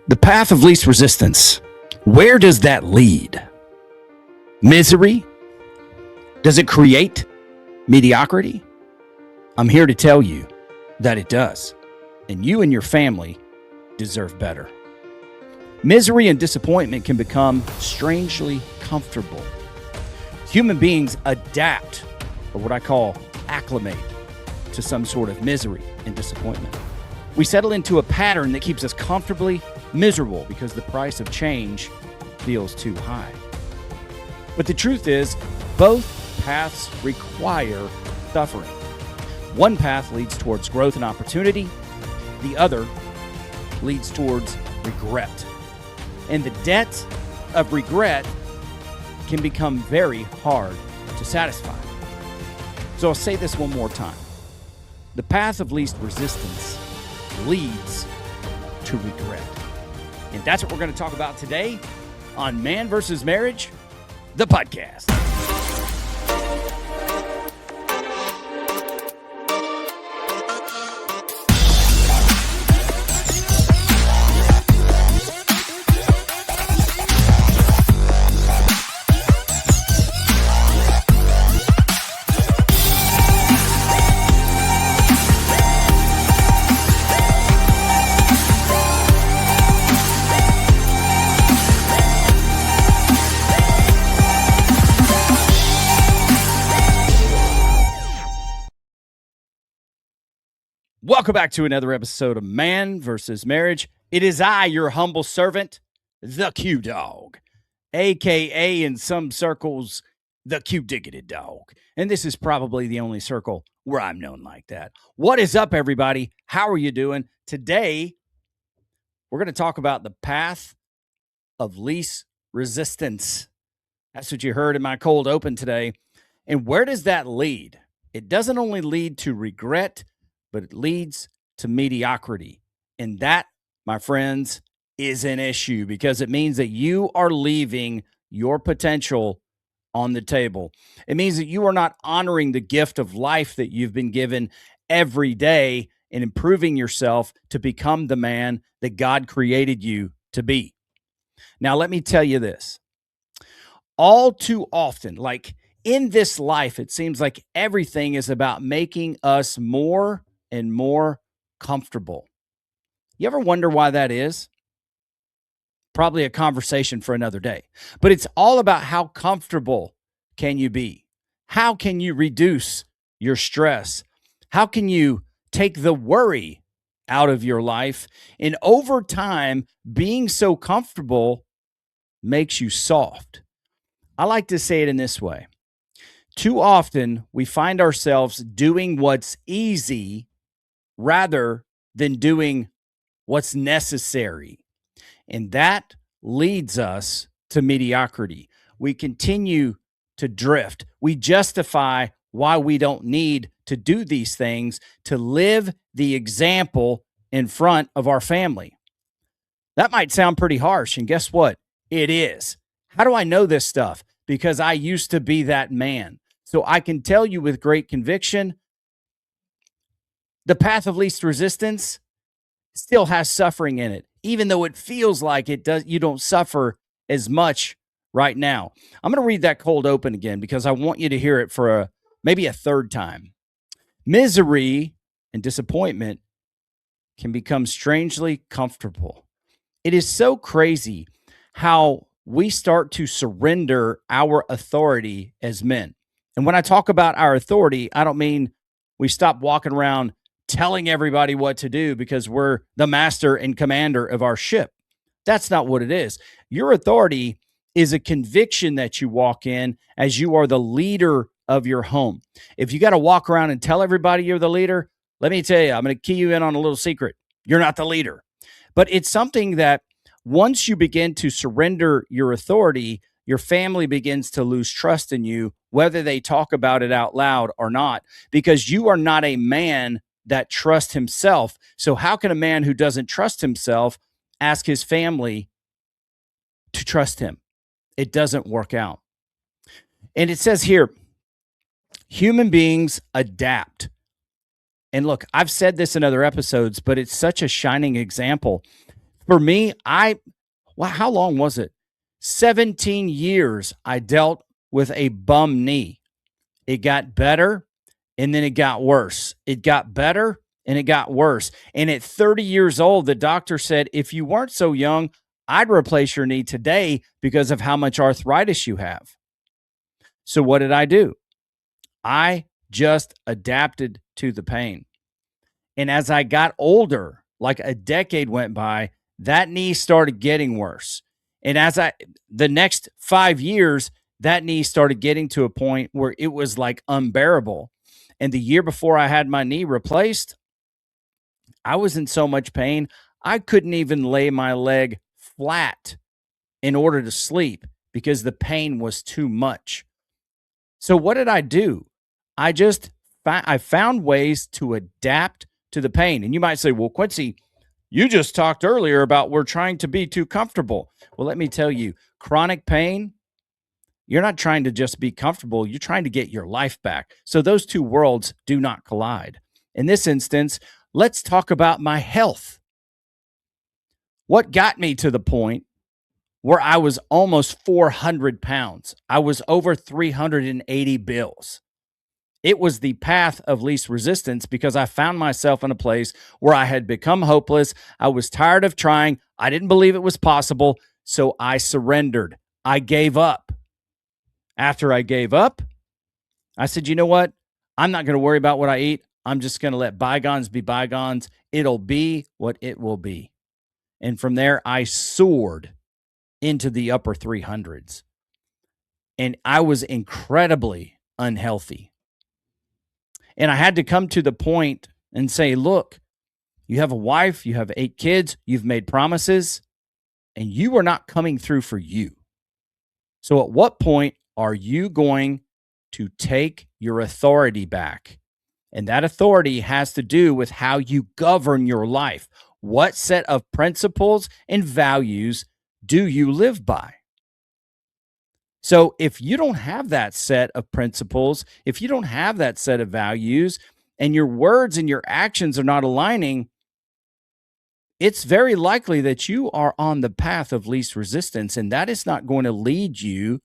The path of least resistance. Where does that lead? Misery? Does it create mediocrity? I'm here to tell you that it does. And you and your family deserve better. Misery and disappointment can become strangely comfortable. Human beings adapt, or what I call acclimate, to some sort of misery and disappointment. We settle into a pattern that keeps us comfortably miserable because the price of change feels too high. But the truth is, both paths require suffering. One path leads towards growth and opportunity. The other leads towards regret. And the debt of regret can become very hard to satisfy. So I'll say this one more time. The path of least resistance leads to regret. And that's what we're going to talk about today on Man vs. Marriage, the podcast. Welcome back to another episode of Man vs. Marriage. It is I, your humble servant, the Q-Dawg, a.k.a. in some circles, the Q-Diggity-Dawg. And this is probably the only circle where I'm known like that. What is up, everybody? How are you doing? Today, we're going to talk about the path of least resistance. That's what you heard in my cold open today. And where does that lead? It doesn't only lead to regret, but it leads to mediocrity. And that, my friends, is an issue because it means that you are leaving your potential on the table. It means that you are not honoring the gift of life that you've been given every day and improving yourself to become the man that God created you to be. Now, let me tell you this. All too often, like in this life, it seems like everything is about making us more and more comfortable. You ever wonder why that is? Probably a conversation for another day. But it's all about how comfortable can you be? How can you reduce your stress? How can you take the worry out of your life? And over time, being so comfortable makes you soft. I like to say it in this way. Too often, we find ourselves doing what's easy rather than doing what's necessary. And that leads us to mediocrity. We continue to drift. We justify why we don't need to do these things to live the example in front of our family. That might sound pretty harsh, and guess what? It is. How do I know this stuff? Because I used to be that man. So I can tell you with great conviction, the path of least resistance still has suffering in it, even though it feels like it does. You don't suffer as much right now. I'm going to read that cold open again because I want you to hear it for maybe a third time. Misery and disappointment can become strangely comfortable. It is so crazy how we start to surrender our authority as men. And when I talk about our authority, I don't mean we stop walking around telling everybody what to do because we're the master and commander of our ship. That's not what it is. Your authority is a conviction that you walk in as you are the leader of your home. If you got to walk around and tell everybody you're the leader, let me tell you, I'm going to key you in on a little secret. You're not the leader. But it's something that once you begin to surrender your authority, your family begins to lose trust in you, whether they talk about it out loud or not, because you are not a man that trusts himself. So how can a man who doesn't trust himself ask his family to trust him? It doesn't work out. And it says here, human beings adapt. And look, I've said this in other episodes, but it's such a shining example. For me, how long was it? 17 years I dealt with a bum knee. It got better and then it got worse. It got better and it got worse. And at 30 years old, the doctor said, if you weren't so young, I'd replace your knee today because of how much arthritis you have. So what did I do? I just adapted to the pain. And as I got older, like a decade went by, that knee started getting worse. And the next 5 years, that knee started getting to a point where it was like unbearable. And the year before I had my knee replaced, I was in so much pain, I couldn't even lay my leg flat in order to sleep because the pain was too much. So what did I do? I found ways to adapt to the pain. And you might say, well, Quincy, you just talked earlier about we're trying to be too comfortable. Well, let me tell you, chronic pain, you're not trying to just be comfortable. You're trying to get your life back. So those two worlds do not collide. In this instance, let's talk about my health. What got me to the point where I was almost 400 pounds? I was over 380 bills. It was the path of least resistance because I found myself in a place where I had become hopeless. I was tired of trying. I didn't believe it was possible. So I surrendered. I gave up. After I gave up, I said, you know what? I'm not going to worry about what I eat. I'm just going to let bygones be bygones. It'll be what it will be. And from there, I soared into the upper 300s. And I was incredibly unhealthy. And I had to come to the point and say, look, you have a wife, you have 8 kids, you've made promises, and you are not coming through for you. So at what point are you going to take your authority back? And that authority has to do with how you govern your life. What set of principles and values do you live by? So if you don't have that set of principles, if you don't have that set of values, and your words and your actions are not aligning, it's very likely that you are on the path of least resistance, and that is not going to lead you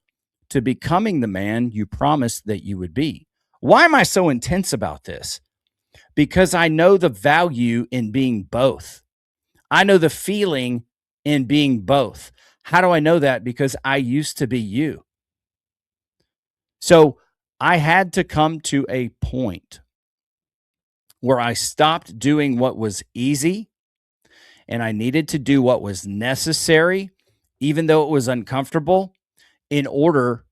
to becoming the man you promised that you would be. Why am I so intense about this? Because I know the value in being both. I know the feeling in being both. How do I know that? Because I used to be you. So I had to come to a point where I stopped doing what was easy and I needed to do what was necessary, even though it was uncomfortable, in order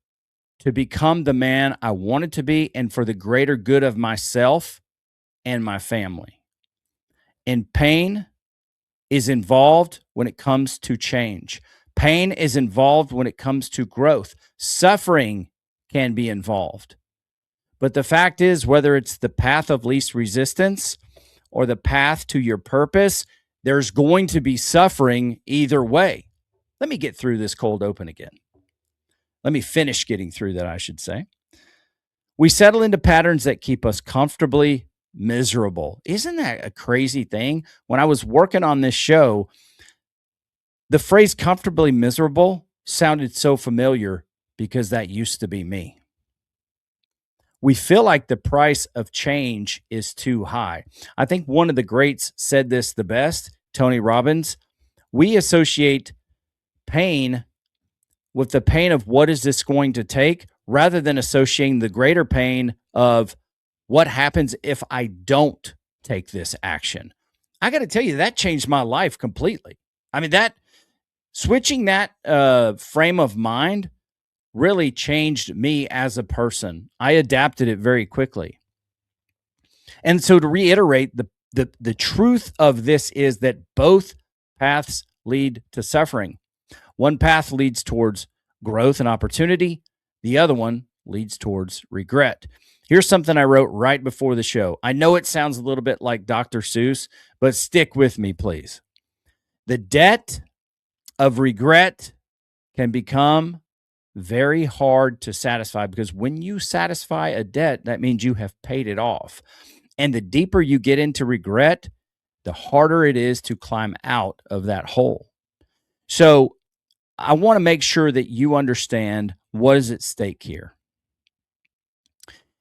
to become the man I wanted to be and for the greater good of myself and my family. And pain is involved when it comes to change. Pain is involved when it comes to growth. Suffering can be involved. But the fact is, whether it's the path of least resistance or the path to your purpose, there's going to be suffering either way. Let me get through this cold open again. Let me finish getting through that, I should say. We settle into patterns that keep us comfortably miserable. Isn't that a crazy thing? When I was working on this show, the phrase comfortably miserable sounded so familiar because that used to be me. We feel like the price of change is too high. I think one of the greats said this the best, Tony Robbins. We associate pain with the pain of what is this going to take rather than associating the greater pain of what happens if I don't take this action. I got to tell you, that changed my life completely. I mean, switching that frame of mind really changed me as a person. I adapted it very quickly. And so to reiterate, the truth of this is that both paths lead to suffering. One path leads towards growth and opportunity. The other one leads towards regret. Here's something I wrote right before the show. I know it sounds a little bit like Dr. Seuss, but stick with me, please. The debt of regret can become very hard to satisfy because when you satisfy a debt, that means you have paid it off. And the deeper you get into regret, the harder it is to climb out of that hole. So I want to make sure that you understand what is at stake here.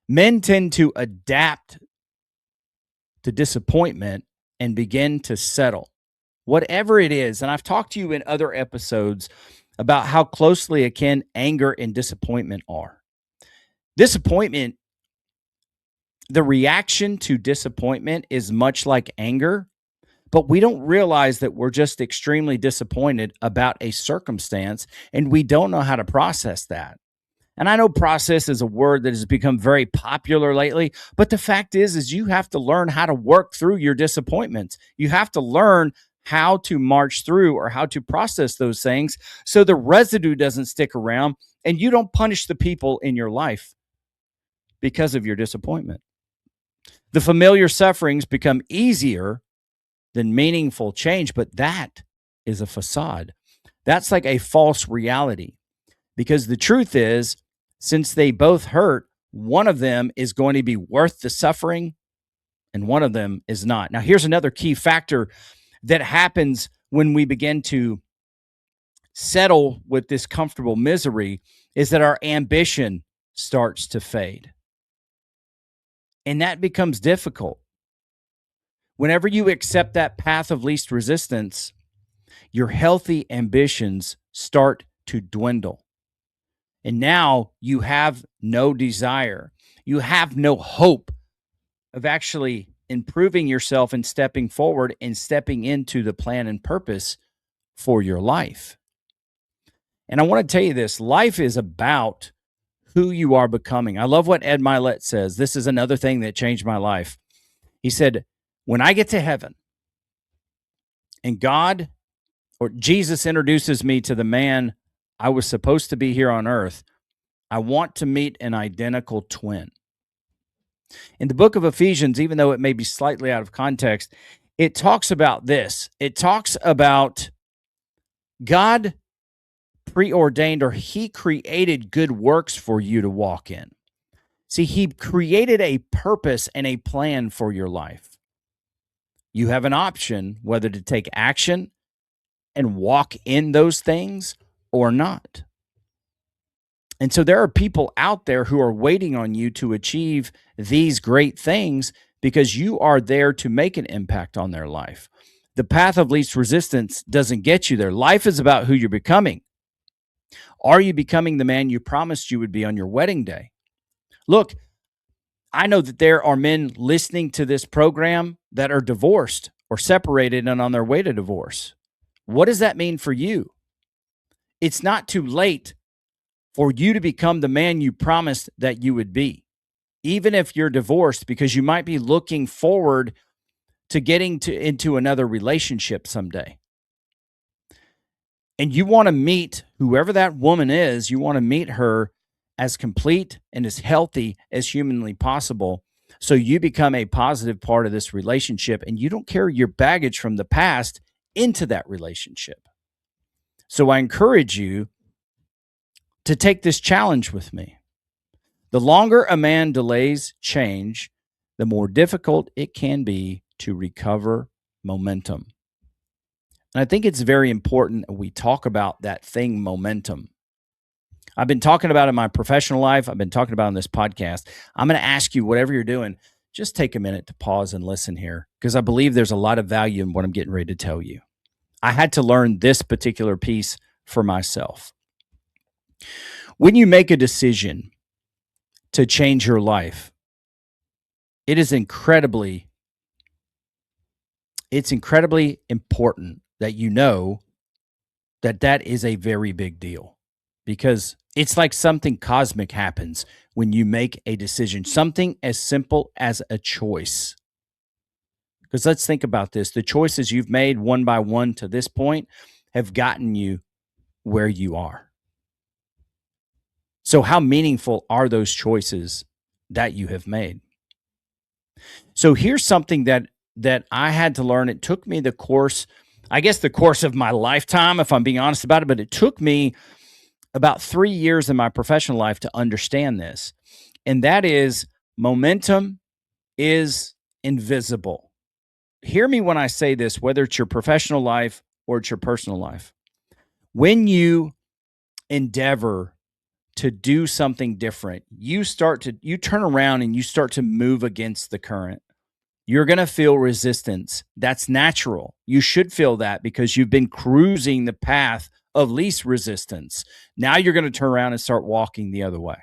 Men tend to adapt to disappointment and begin to settle, whatever it is. And I've talked to you in other episodes about how closely akin anger and disappointment are. Disappointment, the reaction to disappointment is much like anger, but we don't realize that we're just extremely disappointed about a circumstance and we don't know how to process that. And I know process is a word that has become very popular lately, but the fact is you have to learn how to work through your disappointments. You have to learn how to march through or how to process those things so the residue doesn't stick around and you don't punish the people in your life because of your disappointment. The familiar sufferings become easier than meaningful change, but that is a facade. That's like a false reality, because the truth is, since they both hurt, one of them is going to be worth the suffering and one of them is not. Now, here's another key factor that happens when we begin to settle with this comfortable misery is that our ambition starts to fade. And that becomes difficult. Whenever you accept that path of least resistance, your healthy ambitions start to dwindle. And now you have no desire. You have no hope of actually improving yourself and stepping forward and stepping into the plan and purpose for your life. And I want to tell you this, life is about who you are becoming. I love what Ed Milet says. This is another thing that changed my life. He said, when I get to heaven and God or Jesus introduces me to the man I was supposed to be here on earth, I want to meet an identical twin. In the book of Ephesians, even though it may be slightly out of context, it talks about this. It talks about God preordained, or he created good works for you to walk in. See, he created a purpose and a plan for your life. You have an option whether to take action and walk in those things or not. And so there are people out there who are waiting on you to achieve these great things because you are there to make an impact on their life. The path of least resistance doesn't get you there. Life is about who you're becoming. Are you becoming the man you promised you would be on your wedding day? Look, I know that there are men listening to this program that are divorced or separated and on their way to divorce. What does that mean for you? It's not too late for you to become the man you promised that you would be, even if you're divorced, because you might be looking forward to getting into another relationship someday. And you want to meet whoever that woman is, you want to meet her as complete and as healthy as humanly possible. So you become a positive part of this relationship and you don't carry your baggage from the past into that relationship. So I encourage you to take this challenge with me. The longer a man delays change, the more difficult it can be to recover momentum. And I think it's very important that we talk about that thing, momentum. I've been talking about it in my professional life. I've been talking about it on this podcast. I'm going to ask you, whatever you're doing, just take a minute to pause and listen here, because I believe there's a lot of value in what I'm getting ready to tell you. I had to learn this particular piece for myself. When you make a decision to change your life, it's incredibly important that you know that that is a very big deal, because it's like something cosmic happens when you make a decision, something as simple as a choice. Because let's think about this. The choices you've made one by one to this point have gotten you where you are. So how meaningful are those choices that you have made? So here's something that I had to learn. It took me the course of my lifetime, if I'm being honest about it, but it took me about 3 years in my professional life to understand this. And that is, momentum is invisible. hear me when I say this, whether it's your professional life or it's your personal life. When you endeavor to do something different, you turn around and you start to move against the current. You're going to feel resistance. That's natural. You should feel that because you've been cruising the path of least resistance. Now you're going to turn around and start walking the other way.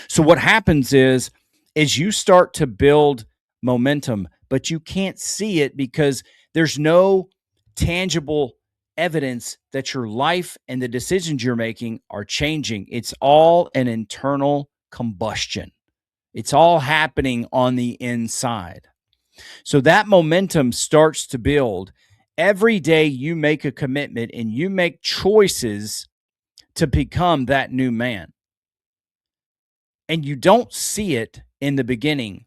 So what happens is you start to build momentum, but you can't see it because there's no tangible evidence that your life and the decisions you're making are changing. It's all an internal combustion. It's all happening on the inside. So that momentum starts to build. Every day you make a commitment and you make choices to become that new man. And you don't see it in the beginning.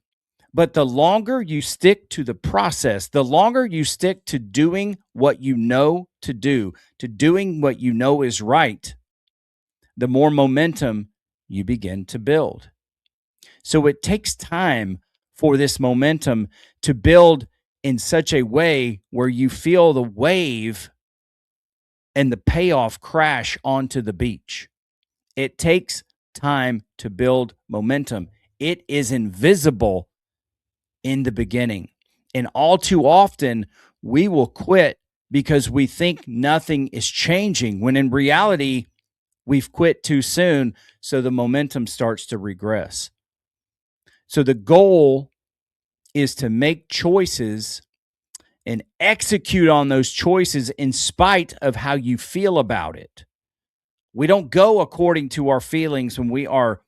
But the longer you stick to the process, the longer you stick to doing what you know to do, to doing what you know is right, the more momentum you begin to build. So it takes time for this momentum to build in such a way where you feel the wave and the payoff crash onto the beach. It takes time to build momentum. It is invisible in the beginning. And all too often, we will quit because we think nothing is changing, when in reality, we've quit too soon, so the momentum starts to regress. So the goal is to make choices and execute on those choices in spite of how you feel about it. We don't go according to our feelings when we are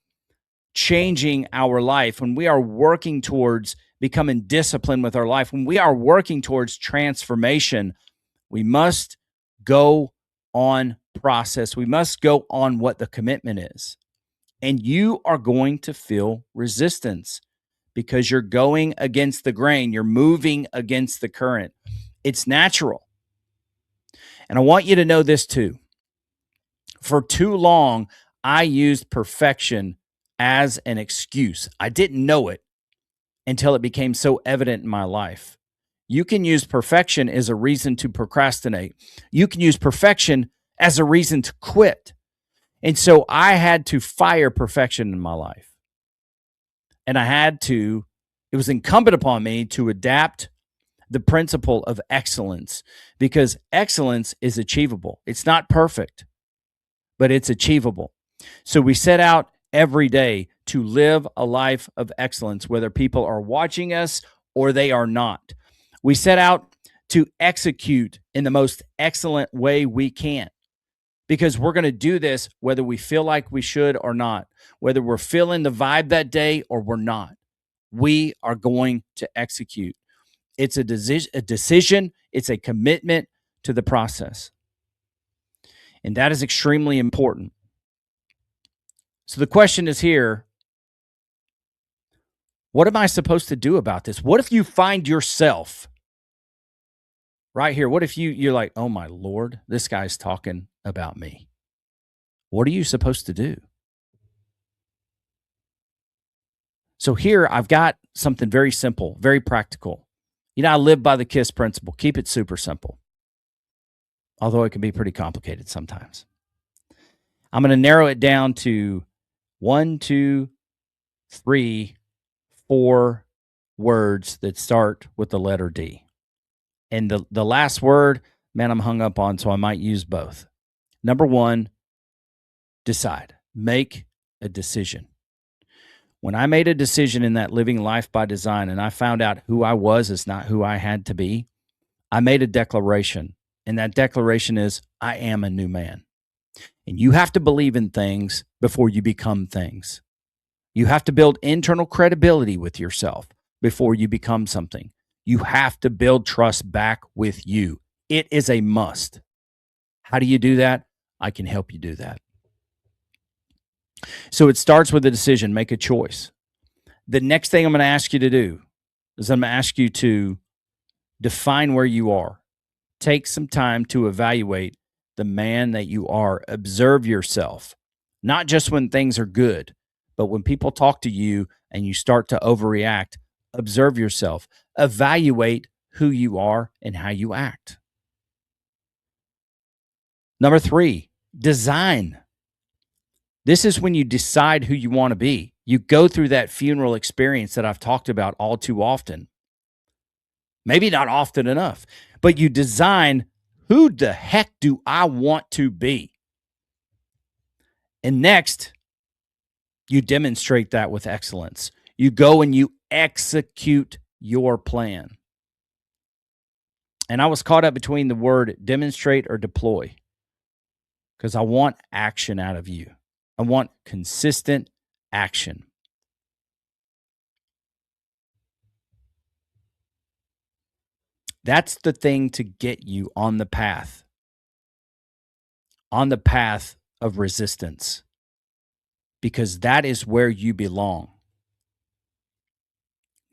changing our life, when we are working towards becoming disciplined with our life, when we are working towards transformation. We must go on process. We must go on what the commitment is. And you are going to feel resistance because you're going against the grain. You're moving against the current. It's natural. And I want you to know this too. For too long, I used perfection as an excuse. I didn't know it until it became so evident in my life. You can use perfection as a reason to procrastinate. You can use perfection as a reason to quit. And so I had to fire perfection in my life. And it was incumbent upon me to adapt the principle of excellence, because excellence is achievable. It's not perfect, but it's achievable. So we set out every day to live a life of excellence, whether people are watching us or they are not. We set out to execute in the most excellent way we can, because we're going to do this whether we feel like we should or not, whether we're feeling the vibe that day or we're not. We are going to execute. It's a decision. It's a commitment to the process. And that is extremely important. So the question is here, what am I supposed to do about this? What if you find yourself right here? What if you're like, oh my Lord, this guy's talking about me? What are you supposed to do? So here I've got something very simple, very practical. I live by the KISS principle. Keep it super simple, although it can be pretty complicated sometimes. I'm going to narrow it down to 1, 2, 3, 4 words that start with the letter D. And the last word, man, I'm hung up on, so I might use both. Number 1, decide. Make a decision. When I made a decision in that living life by design and I found out who I was is not who I had to be, I made a declaration. And that declaration is, I am a new man. And you have to believe in things before you become things. You have to build internal credibility with yourself before you become something. You have to build trust back with you. It is a must. How do you do that? I can help you do that. So it starts with a decision. Make a choice. The next thing I'm going to ask you to do is I'm going to ask you to define where you are. Take some time to evaluate the man that you are. Observe yourself, not just when things are good, but when people talk to you and you start to overreact. Observe yourself. evaluate who you are and how you act. Number 3, design. This is when you decide who you want to be. You go through that funeral experience that I've talked about all too often. Maybe not often enough, but you design, who the heck do I want to be? And next, you demonstrate that with excellence. You go and you execute your plan. And I was caught up between the word demonstrate or deploy, because I want action out of you. I want consistent action. That's the thing to get you on the path of resistance, because that is where you belong.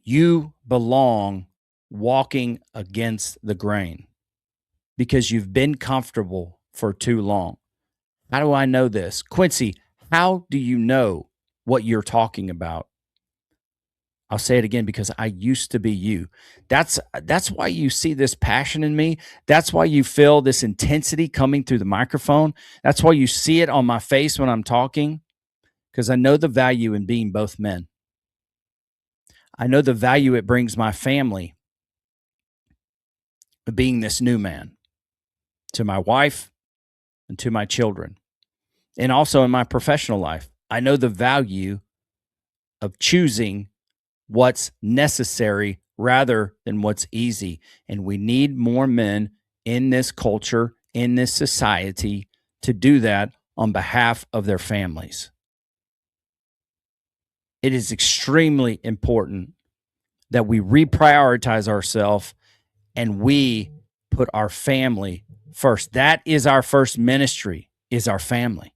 You belong walking against the grain because you've been comfortable for too long. How do I know this? Quincy, how do you know what you're talking about? I'll say it again, because I used to be you. That's why you see this passion in me. That's why you feel this intensity coming through the microphone. That's why you see it on my face when I'm talking, because I know the value in being both men. I know the value it brings my family of being this new man, to my wife and to my children, and also in my professional life. I know the value of choosing what's necessary rather than what's easy. And we need more men in this culture, in this society, to do that on behalf of their families. It is extremely important that we reprioritize ourselves and we put our family first. That is our first ministry, is our family.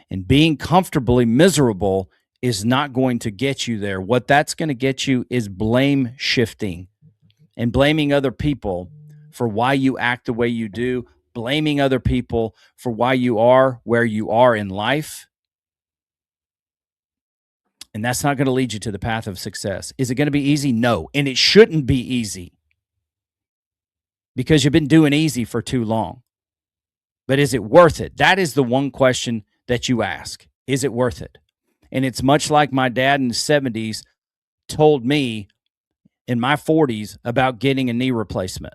And being comfortably miserable is not going to get you there. What that's going to get you is blame shifting and blaming other people for why you act the way you do, blaming other people for why you are where you are in life. And that's not going to lead you to the path of success. Is it going to be easy? No. And it shouldn't be easy, because you've been doing easy for too long. But is it worth it? That is the one question that you ask. Is it worth it? And it's much like my dad in the 70s told me in my 40s about getting a knee replacement.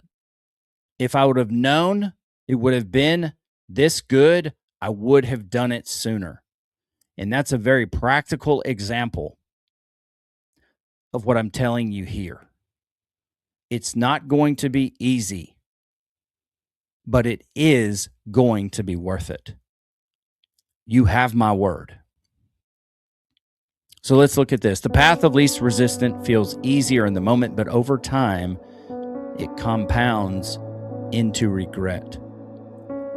If I would have known it would have been this good, I would have done it sooner. And that's a very practical example of what I'm telling you here. It's not going to be easy, but it is going to be worth it. You have my word. So let's look at this. The path of least resistance feels easier in the moment, but over time, it compounds into regret.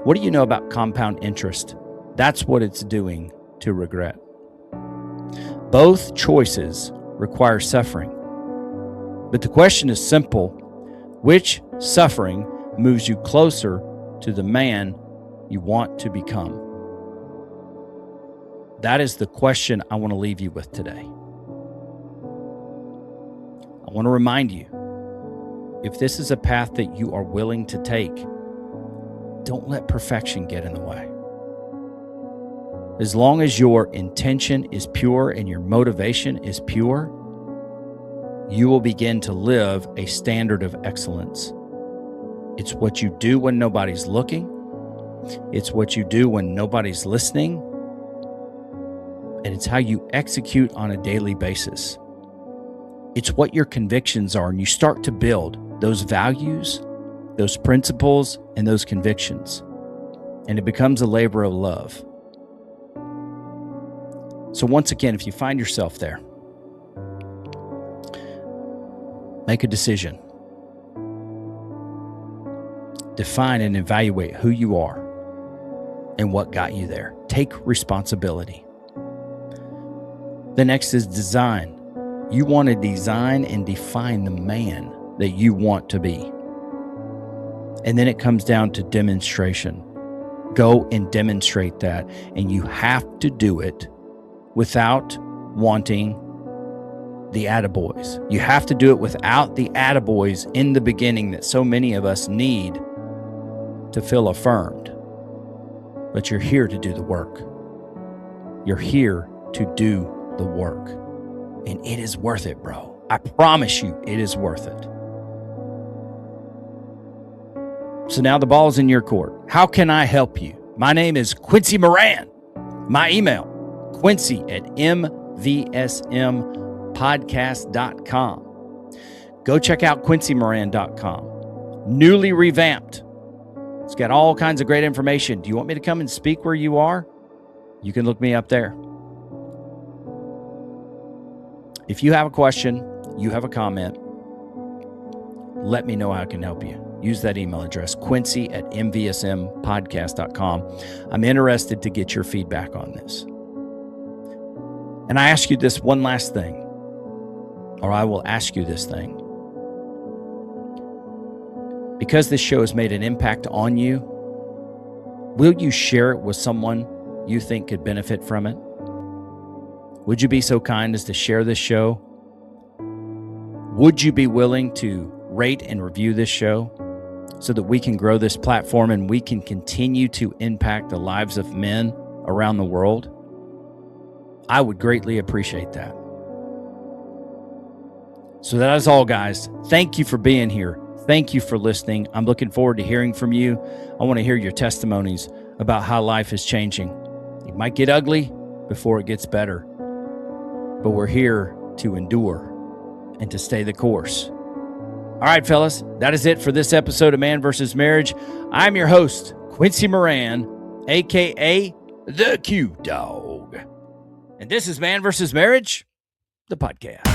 What do you know about compound interest? That's what it's doing to regret. Both choices require suffering. But the question is simple. Which suffering moves you closer to the man you want to become? That is the question I want to leave you with today. I want to remind you, if this is a path that you are willing to take, don't let perfection get in the way. As long as your intention is pure and your motivation is pure, you will begin to live a standard of excellence. It's what you do when nobody's looking. It's what you do when nobody's listening. And it's how you execute on a daily basis. It's what your convictions are, and you start to build those values, those principles, and those convictions. And it becomes a labor of love. So once again, if you find yourself there, make a decision. Define and evaluate who you are and what got you there. Take responsibility. The next is design. You want to design and define the man that you want to be. And then it comes down to demonstration. Go and demonstrate that. And you have to do it without wanting the attaboys. You have to do it without the attaboys in the beginning that so many of us need to feel affirmed. But you're here to do the work. You're here to do the work. And it is worth it, bro. I promise you, it is worth it. So now the ball's in your court. How can I help you? My name is Quincy Moran. My email, quincy@mvsmpodcast.com. Go check out quincymoran.com. Newly revamped. It's got all kinds of great information. Do you want me to come and speak where you are? You can look me up there. If you have a question, you have a comment, let me know how I can help you. Use that email address, quincy@mvsmpodcast.com. I'm interested to get your feedback on this. And I ask you this one last thing, or I will ask you this thing. Because this show has made an impact on you, will you share it with someone you think could benefit from it? Would you be so kind as to share this show? Would you be willing to rate and review this show so that we can grow this platform and we can continue to impact the lives of men around the world? I would greatly appreciate that. So that is all, guys. Thank you for being here. Thank you for listening. I'm looking forward to hearing from you. I want to hear your testimonies about how life is changing. It might get ugly before it gets better, but we're here to endure and to stay the course. All right, fellas, that is it for this episode of Man vs. Marriage. I'm your host, Quincy Moran, a.k.a. the Q-Dawg. And this is Man vs. Marriage, the podcast.